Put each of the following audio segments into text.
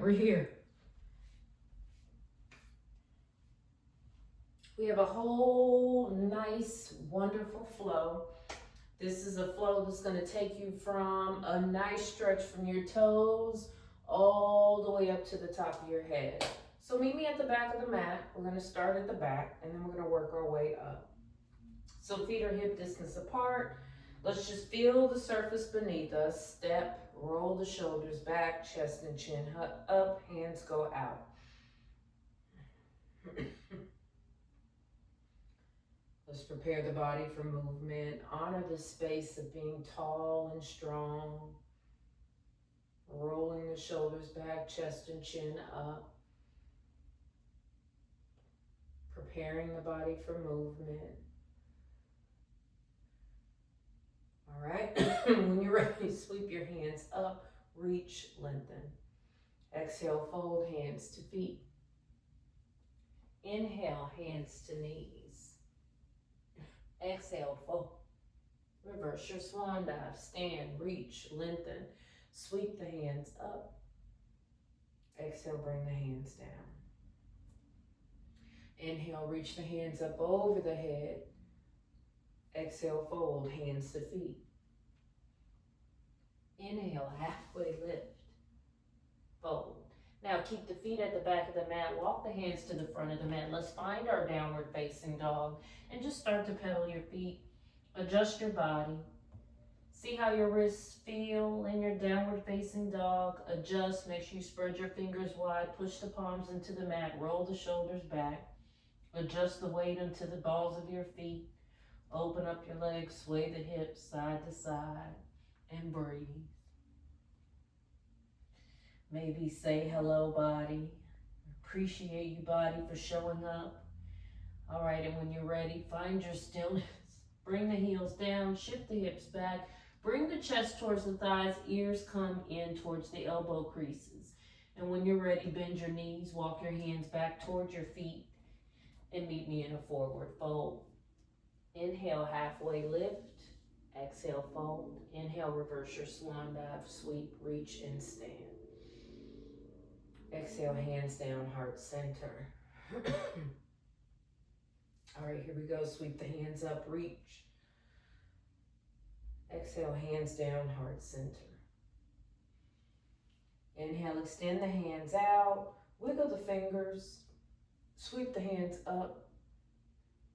we're here. We have a whole nice, wonderful flow. This is a flow that's going to take you from a nice stretch from your toes all the way up to the top of your head. So meet me at the back of the mat. We're going to start at the back and then we're going to work our way up. So feet are hip distance apart. Let's just feel the surface beneath us. Step, roll the shoulders back, chest and chin up, hands go out. Let's prepare the body for movement. Honor the space of being tall and strong. Rolling the shoulders back, chest and chin up. Preparing the body for movement. All right, when you're ready, sweep your hands up, reach, lengthen. Exhale, fold hands to feet. Inhale, hands to knees. Exhale, fold. Reverse your swan dive, stand, reach, lengthen. Sweep the hands up. Exhale, bring the hands down. Inhale, reach the hands up over the head. Exhale, fold, hands to feet. Inhale, halfway lift. Fold. Now keep the feet at the back of the mat. Walk the hands to the front of the mat. Let's find our downward facing dog and just start to pedal your feet. Adjust your body. See how your wrists feel in your downward facing dog. Adjust. Make sure you spread your fingers wide. Push the palms into the mat. Roll the shoulders back. Adjust the weight into the balls of your feet. Open up your legs. Sway the hips side to side. And breathe. Maybe say hello, body. Appreciate you, body, for showing up. All right, and when you're ready, find your stillness. Bring the heels down, shift the hips back. Bring the chest towards the thighs, ears come in towards the elbow creases. And when you're ready, bend your knees, walk your hands back towards your feet, and meet me in a forward fold. Inhale, halfway lift. Exhale, fold. Inhale, reverse your swan dive, sweep, reach, and stand. Exhale, hands down, heart center. All right, here we go. Sweep the hands up, reach. Exhale, hands down, heart center. Inhale, extend the hands out. Wiggle the fingers. Sweep the hands up.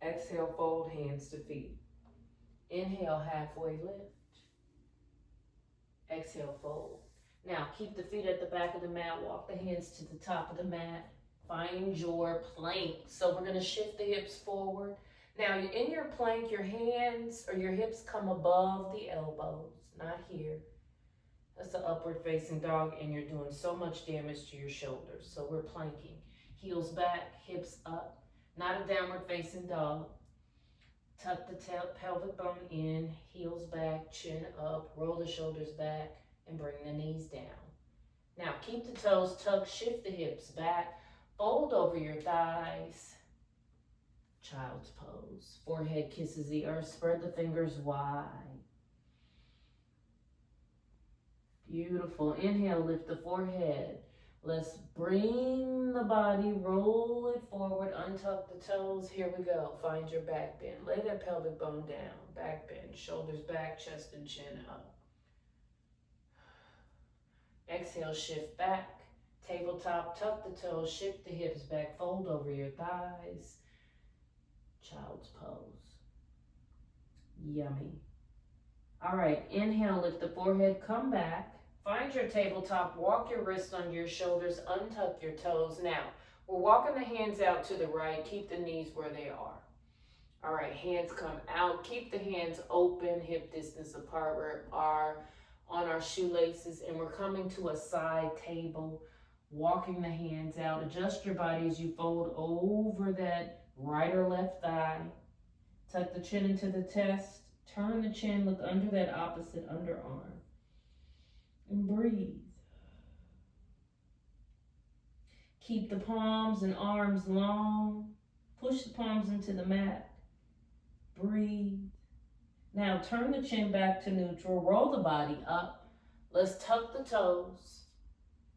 Exhale, fold hands to feet. Inhale, halfway lift. Exhale, fold. Now, keep the feet at the back of the mat. Walk the hands to the top of the mat. Find your plank. So we're going to shift the hips forward. Now, in your plank, your hands or your hips come above the elbows, not here. That's the upward facing dog, and you're doing so much damage to your shoulders. So we're planking. Heels back, hips up. Not a downward facing dog. Tuck the pelvic bone in, heels back, chin up, roll the shoulders back, and bring the knees down. Now keep the toes tucked, shift the hips back, fold over your thighs. Child's pose. Forehead kisses the earth, spread the fingers wide. Beautiful. Inhale, lift the forehead. Let's bring the body, roll it forward, untuck the toes. Here we go. Find your back bend. Lay that pelvic bone down. Back bend. Shoulders back, chest and chin up. Exhale, shift back. Tabletop, tuck the toes, shift the hips back, fold over your thighs. Child's pose. Yummy. All right, inhale, lift the forehead, come back. Find your tabletop, walk your wrists under your shoulders, untuck your toes. Now, we're walking the hands out to the right, keep the knees where they are. All right, hands come out, keep the hands open, hip distance apart. We are on our shoelaces, and we're coming to a side table, walking the hands out. Adjust your body as you fold over that right or left thigh. Tuck the chin into the chest, turn the chin, look under that opposite underarm. And breathe. Keep the palms and arms long. Push the palms into the mat. Breathe. Now turn the chin back to neutral. Roll the body up. Let's tuck the toes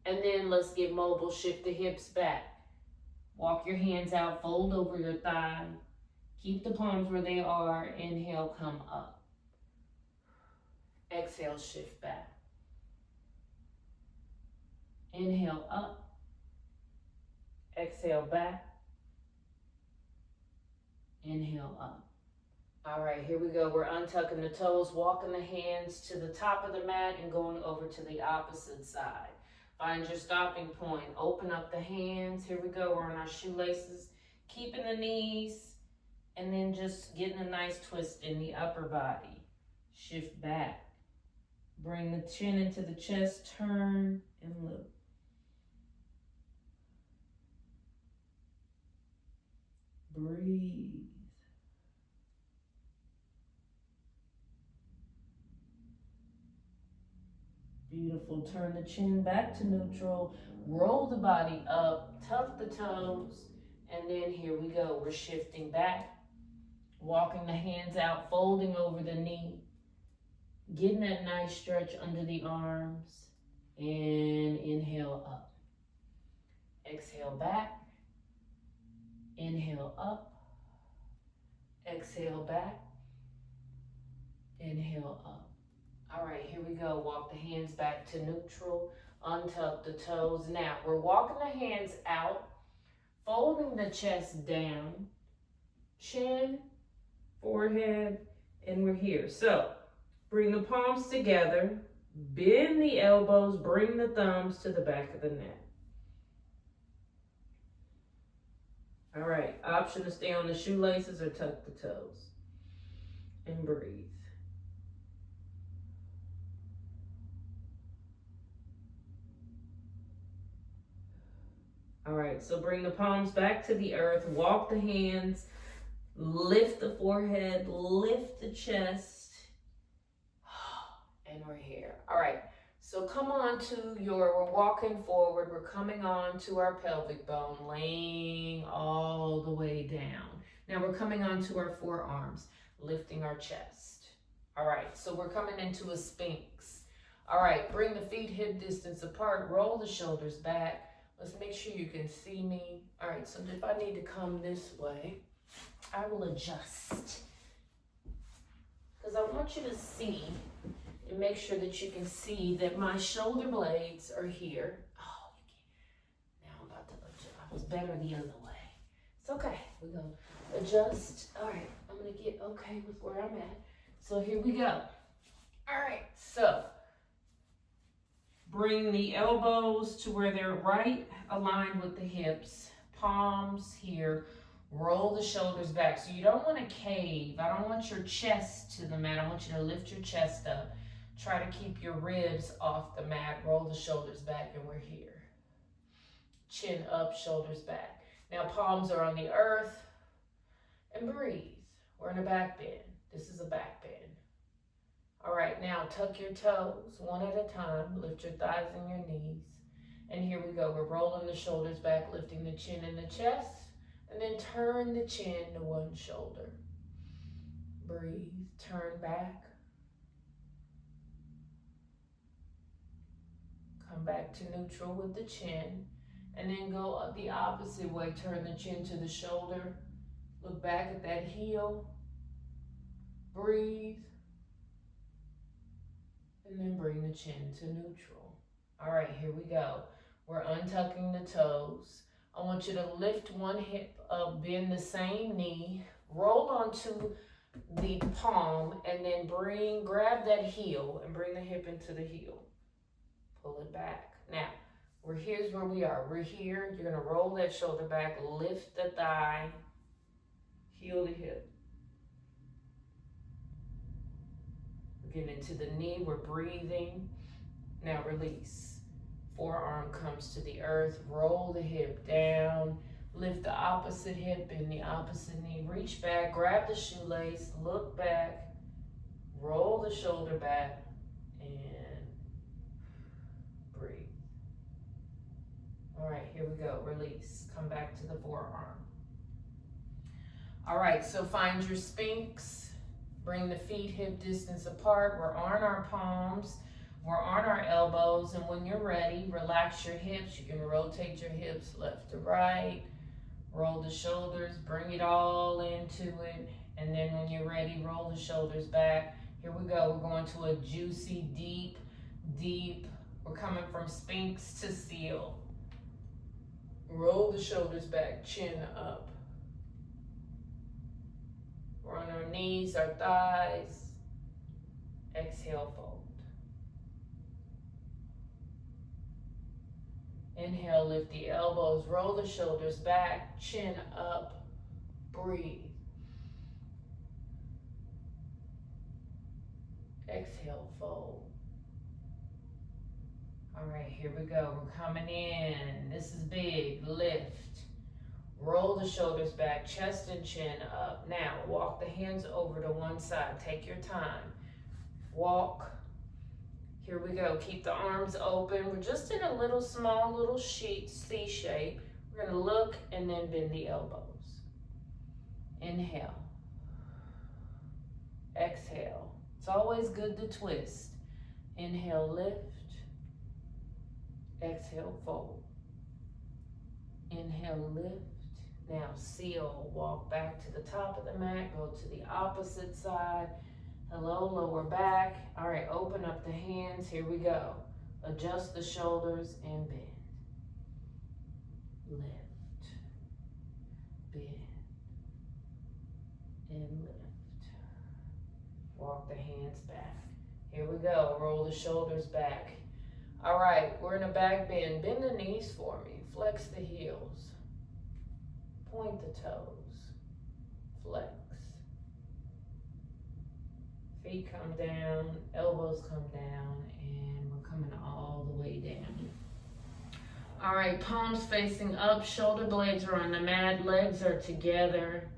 And then let's get mobile. Shift the hips back. Walk your hands out, fold over your thigh. Keep the palms where they are. Inhale, come up. Exhale, shift back. Inhale, up. Exhale, back. Inhale, up. All right, here we go. We're untucking the toes, walking the hands to the top of the mat and going over to the opposite side. Find your stopping point. Open up the hands. Here we go. We're on our shoelaces. Keeping the knees and then just getting a nice twist in the upper body. Shift back. Bring the chin into the chest. Turn and look. Breathe. Beautiful. Turn the chin back to neutral. Roll the body up. Tuck the toes. And then here we go. We're shifting back. Walking the hands out. Folding over the knee. Getting that nice stretch under the arms. And inhale up. Exhale back. Inhale up. Exhale back. Inhale up. All right, here we go. Walk the hands back to neutral. Untuck the toes. Now, we're walking the hands out, folding the chest down, chin, forehead, and we're here. So, bring the palms together, bend the elbows, bring the thumbs to the back of the neck. All right, option to stay on the shoelaces or tuck the toes. And breathe. All right, so bring the palms back to the earth, walk the hands, lift the forehead, lift the chest, and we're here. All right, so come on to we're walking forward, we're coming on to our pelvic bone, laying all the way down. Now we're coming on to our forearms, lifting our chest. All right, so we're coming into a Sphinx. All right, bring the feet hip distance apart, roll the shoulders back. Let's make sure you can see me. All right, so if I need to come this way, I will adjust. Because I want you to see and make sure that you can see that my shoulder blades are here. Oh, you can't. Now I'm about to adjust. I was better the other way. It's okay. We're going to adjust. All right, I'm going to get okay with where I'm at. So here we go. All right, so bring the elbows to where they're right aligned with the hips. Palms here. Roll the shoulders back. So you don't want to cave. I don't want your chest to the mat. I want you to lift your chest up. Try to keep your ribs off the mat. Roll the shoulders back and we're here. Chin up, shoulders back. Now palms are on the earth. And breathe. We're in a back bend. This is a back bend. All right, now tuck your toes one at a time. Lift your thighs and your knees. And here we go. We're rolling the shoulders back, lifting the chin and the chest. And then turn the chin to one shoulder. Breathe. Turn back. Come back to neutral with the chin. And then go the opposite way. Turn the chin to the shoulder. Look back at that heel. Breathe. And then bring the chin to neutral. All right, here we go. We're untucking the toes. I want you to lift one hip up, bend the same knee, roll onto the palm, and then grab that heel and bring the hip into the heel. Pull it back. Now, here's where we are. We're here. You're gonna roll that shoulder back, lift the thigh, heel to hip. We're getting into the knee, we're breathing. Now release. Forearm comes to the earth, roll the hip down, lift the opposite hip and the opposite knee, reach back, grab the shoelace, look back, roll the shoulder back, and breathe. All right, here we go, release, come back to the forearm. All right, so find your Sphinx, bring the feet hip distance apart, we're on our palms, We're on our elbows, and when you're ready, relax your hips. You can rotate your hips left to right, roll the shoulders, bring it all into it, and then when you're ready, roll the shoulders back. Here we go. We're going to a juicy, deep. We're coming from Sphinx to Seal. Roll the shoulders back, chin up. We're on our knees, our thighs. Exhale, fold. Inhale, lift the elbows, roll the shoulders back, chin up, breathe. Exhale, fold. All right, here we go. We're coming in. This is big. Lift. Roll the shoulders back, chest and chin up. Now, walk the hands over to one side. Take your time. Walk. Here we go. Keep the arms open. We're just in a small little sheet, C shape. We're going to look and then bend the elbows. Inhale. Exhale. It's always good to twist. Inhale, lift. Exhale, fold. Inhale, lift. Now seal. Walk back to the top of the mat. Go to the opposite side. Hello, lower back. All right, open up the hands. Here we go. Adjust the shoulders and bend. Lift. Bend. And lift. Walk the hands back. Here we go. Roll the shoulders back. All right, we're in a back bend. Bend the knees for me. Flex the heels. Point the toes. Flex. Feet come down, elbows come down, and we're coming all the way down. All right, palms facing up, shoulder blades are on the mat, legs are together.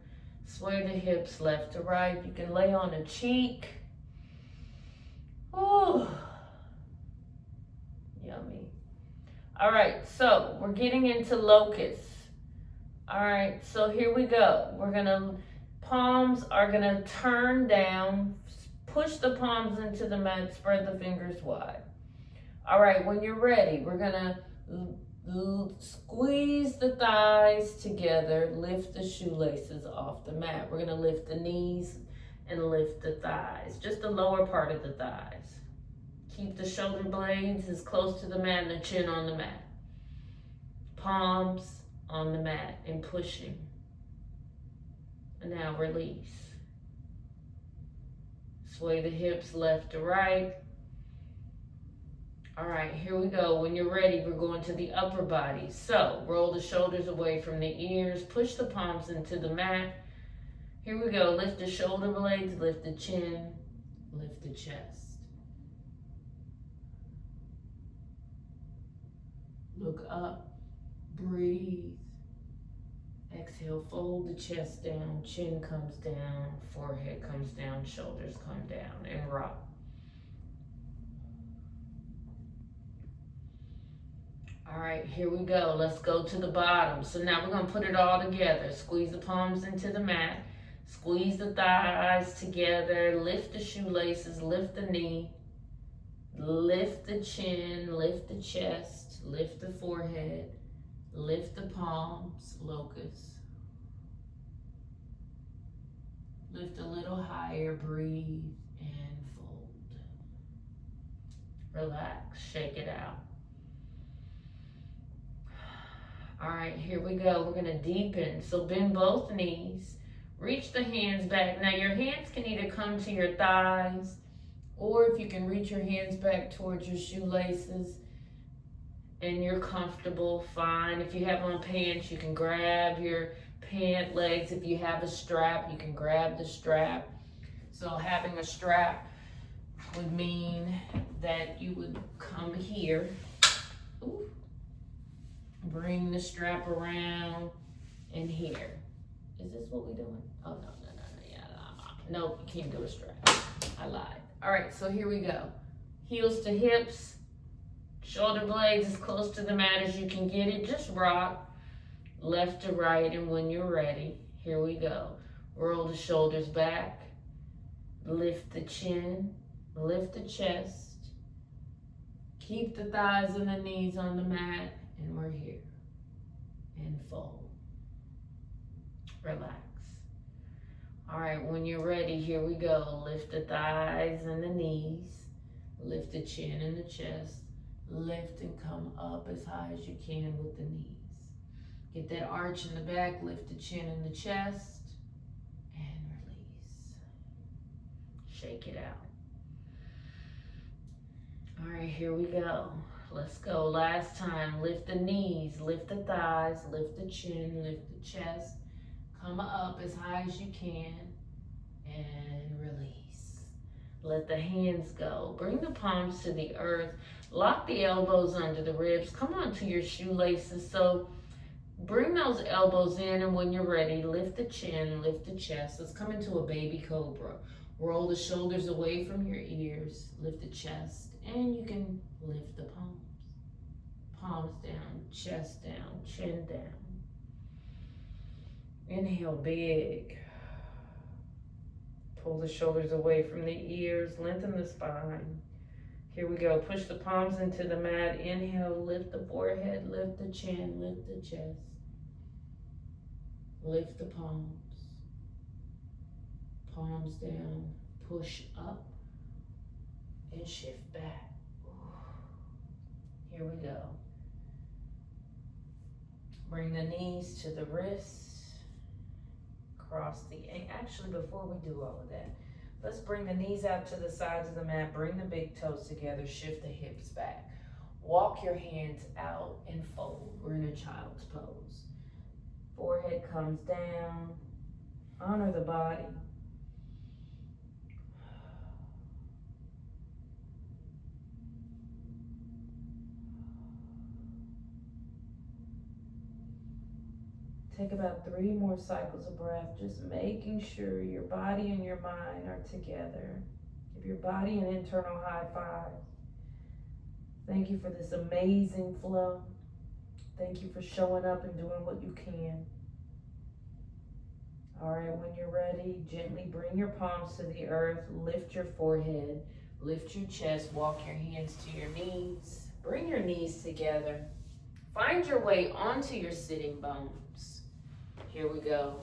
Sway the hips left to right. You can lay on a cheek. Ooh, yummy. All right, so we're getting into locusts. All right, so here we go. Palms are gonna turn down. Push the palms into the mat, spread the fingers wide. All right, when you're ready, we're gonna squeeze the thighs together, lift the shoelaces off the mat. We're gonna lift the knees and lift the thighs, just the lower part of the thighs. Keep the shoulder blades as close to the mat and the chin on the mat. Palms on the mat and pushing. And now release. Sway the hips left to right. All right, here we go. When you're ready, we're going to the upper body. So roll the shoulders away from the ears. Push the palms into the mat. Here we go. Lift the shoulder blades, lift the chin, lift the chest. Look up, breathe. Exhale, fold the chest down, chin comes down, forehead comes down, shoulders come down, and rock. All right, here we go. Let's go to the bottom. So now we're gonna put it all together. Squeeze the palms into the mat, squeeze the thighs together, lift the shoelaces, lift the knee, lift the chin, lift the chest, lift the forehead, lift the palms, locust. Lift a little higher, breathe, and fold. Relax, shake it out. All right, here we go. We're gonna deepen. So bend both knees, reach the hands back. Now your hands can either come to your thighs, or if you can reach your hands back towards your shoelaces, and you're comfortable, fine. If you have on pants, you can grab your pant legs. If you have a strap, you can grab the strap. So having a strap would mean that you would come here. Ooh. Bring the strap around and here. Is this what we're doing? Oh, no. Yeah, no, you can't do a strap. I lied. All right, so here we go. Heels to hips. Shoulder blades as close to the mat as you can get it. Just rock left to right, and when you're ready, here we go. Roll the shoulders back. Lift the chin. Lift the chest. Keep the thighs and the knees on the mat, and we're here. And fold. Relax. All right, when you're ready, here we go. Lift the thighs and the knees. Lift the chin and the chest. Lift and come up as high as you can with the knees. Get that arch in the back. Lift the chin and the chest. And release. Shake it out. All right, here we go. Let's go. Last time. Lift the knees, lift the thighs, lift the chin, lift the chest. Come up as high as you can and release. Let the hands go. Bring the palms to the earth. Lock the elbows under the ribs. Come onto your shoelaces. So bring those elbows in, and when you're ready, lift the chin, lift the chest. Let's come into a baby cobra. Roll the shoulders away from your ears. Lift the chest, and you can lift the palms. Palms down, chest down, chin down. Inhale big. Pull the shoulders away from the ears. Lengthen the spine. Here we go. Push the palms into the mat. Inhale, lift the forehead, lift the chin, lift the chest. Lift the palms. Palms down. Push up and shift back. Here we go. Bring the knees to the wrists. Cross the, actually before we do all of that, let's bring the knees out to the sides of the mat. Bring the big toes together. Shift the hips back. Walk your hands out and fold. We're in a child's pose. Forehead comes down. Honor the body. Take about 3 more cycles of breath, just making sure your body and your mind are together. Give your body an internal high five. Thank you for this amazing flow. Thank you for showing up and doing what you can. All right, when you're ready, gently bring your palms to the earth. Lift your forehead, lift your chest, walk your hands to your knees. Bring your knees together. Find your way onto your sitting bones. Here we go.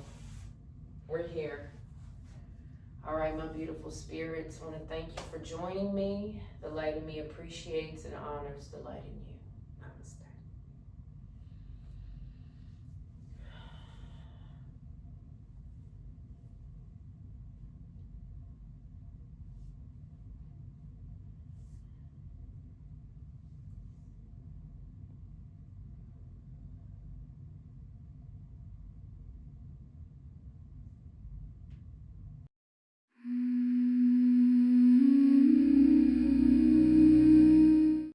We're here. All right, my beautiful spirits, I want to thank you for joining me. The light in me appreciates and honors the light in you.